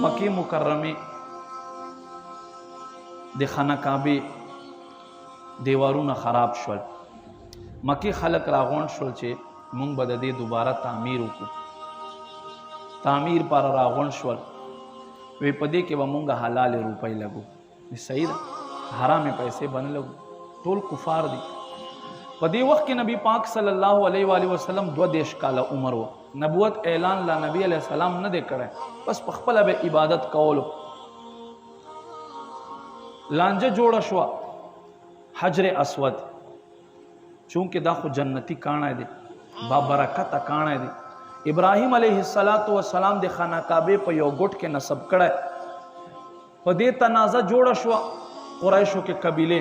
مکی مکرمه د خانه کعبه دیوارونه خراب شول. مکی خلق راغون شول چې مونږ به د دې دوباره تعمیر وکړو. تعمیر پر راغون شول وی په دې کې به مونږ حلال روپۍ لګو. صحیح ده، حرام پیسې باندې لګو. ټول کفار دي. په دې وخت کې نبی پاک صلی الله علیه و آله وسلم 22 کاله عمر و. نبوت اعلان لا نبی علیہ السلام نه دی کړی، بس په خپل به عبادت کولو. لانجه جوړه شو حجر اسود، چونکه دا خو جنتی کاڼی دی، با برکت کاڼی دی. ابراهیم علیه السلام د خانه کعبه په یو ګټ کې نصب کړی. په دې تنازع جوړه شو قریشو کې قبیله،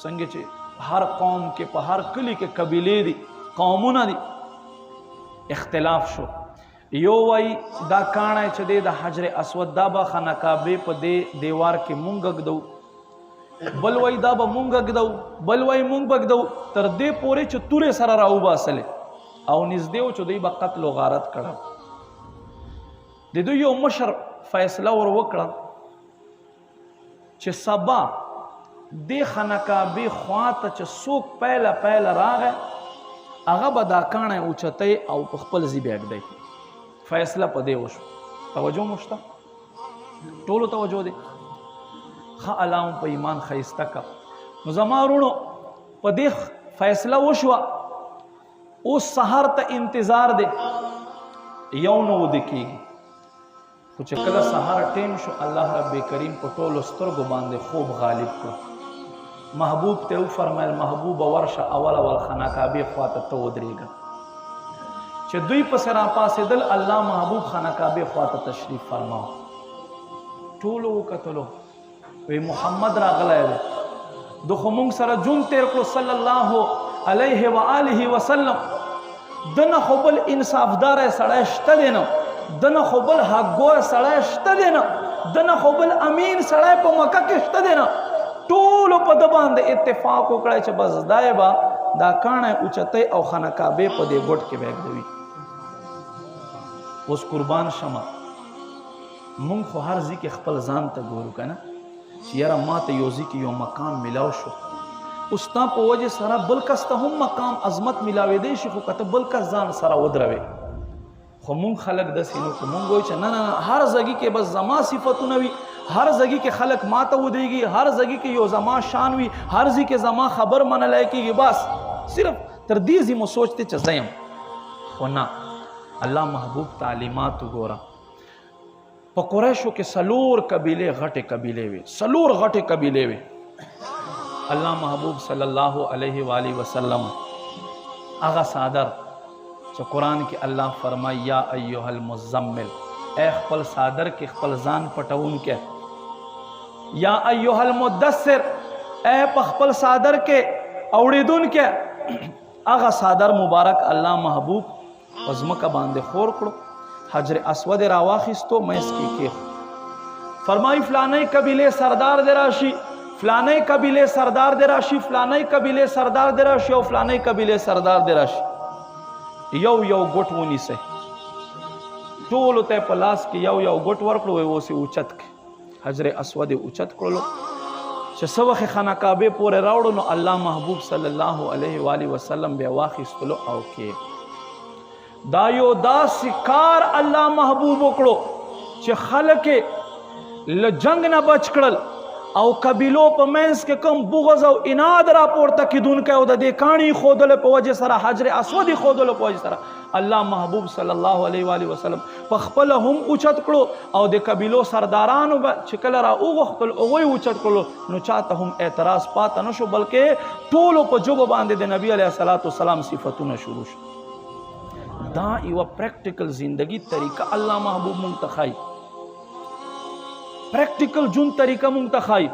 څنګه چې هر قوم کې په هر کلی کې قبیله دي، قومونه دي. اختلاف شو. یو وای دا کاڼی چې دی د حجر اسود دا به خانه کعبه په دې دیوار کې مونږ ږدو، بل وای دا به مونږ ږدو، بل وای مونږ بږدو، تر دې پورې چې تورې سره راوباسلې او نږدې و چې دوی به قتل و غارت کړه. د دوی یو مشر فیصله ور وکړه چې سبا دې خانه کعبې خواته چې څوک پیله راغی هغه به دا کاڼی اوچتی او په خپل ځای به ږدی. فیصله په دې وشو. توجه مو شته؟ ټولو توجه دی. ښه الله مو په ایمان ښایسته که. نو زما وروڼو په دې فیصله وشوه. اوس سحر ته انتظار دی، یو نه وده کېږي. خو چې کله سحر ټیم شو الله رب کریم په ټولو سترګو باندې خوب غالب کړو. محبوب ته وفرمایل محبوبه ورشه اول خانه کعبې خواته ته ودرېږه. چې دوی پسې راپاڅېدل الله محبوب خانه کعبې خواته تشریف فرماو. ټولو وکتلو وی محمد راغلی دی، دو خو مونږ سره جون تیر کړو صلی الله علیه و آله وسلم. دنه خو بل انصافدار سړی شته دی نه، دنه خو بل حقګور سړی شته دی نه، دنه خو بل امین سړی په مکه کې شته دی نه. ټولو په ده باندې اتفاق وکړی چې بس دای به دا کاڼی اوچتی او خانه کعبې په دې ګوټ کې به ږدوي. اوس قربان شمه مونږ خو هر ځای کې خپل ځان ته ګورو که نه چې یاره ما ته یو ځای کې یو مقام میلاو شو. اوس تا په وجې سره بل کس ته هم مقام عظمت میلاوېدی شي، خو که ته بل کس ځان سره ودروې. خو مونږ خلک داسې نو که مونږ وایو چې نه نه هر ځای کې بس زما صفتونه وي، هر ځای کې خلک ما ته ودرېږي، هر ځای کې یو زما شان وي، هر ځای کې زما خبر منلی کېږي، بس صرف تر دې ځای مو سوچ دی چې زه یم. خو نه، الله محبوب تعلیمات وګوره. په قریشو کې 4 قبیلې غټې قبیلې وي، 4 غټې قبیلې وي. الله محبوب صلی الله علیه و آله وسلم هغه صادر چې قرآن کې الله فرمایي یا ایها المزمل، اے خپل صادر کې خپل ځان پټونکی، یا ایها المدثر، اے په خپل صادر کې اوړېدونکی. هغه صادر مبارک الله محبوب په ځمکه باندې خور کړو، حجر اسود راواخیستو، منځ کې کېښود. فرمایي فلانی قبیلې سردار دې راشي، فلانی قبیلې سردار دې راشي، فلانی قبیلې سردار دې راشي او فلانی قبیلې سردار دې راشي. یو ګوټ ونیسئ، ټولو ته په لاس کې یو ګوټ ورکړو، اوس یې اوچت کړئ. حجر اسود یې اوچت کړلو. چې څه وخت یې خانه کعبې پورې راوړو نو الله محبوب صلی الله علیه و آله وسلم بیا واخیستلو او کې دا یو داسې کار الله محبوب وکړو چې خلک له جنگ نه بچ کړل او قبیلو په منځ کې کوم بغض او اناد راپورته کېدونکی او د دې کاڼي ښودلو په وجې سره حجر اسود یې ښودلو په وجې سره الله محبوب صلی الله علیه و آله وسلم په خپله هم اوچت کړو او د قبیلو سردارانو به چې کله را وغوښتل هغوی اوچت کړلو نو چاته هم اعتراض پاته نه شو، بلکې ټولو په ژبو باندې د نبي علیه السلام صفتونه شروع شو. دا یوه پریکټیکل زندگی طریقه الله محبوب مونږ ته ښایي، پریکټیکل ژوند طریقه مونږ ته ښایي.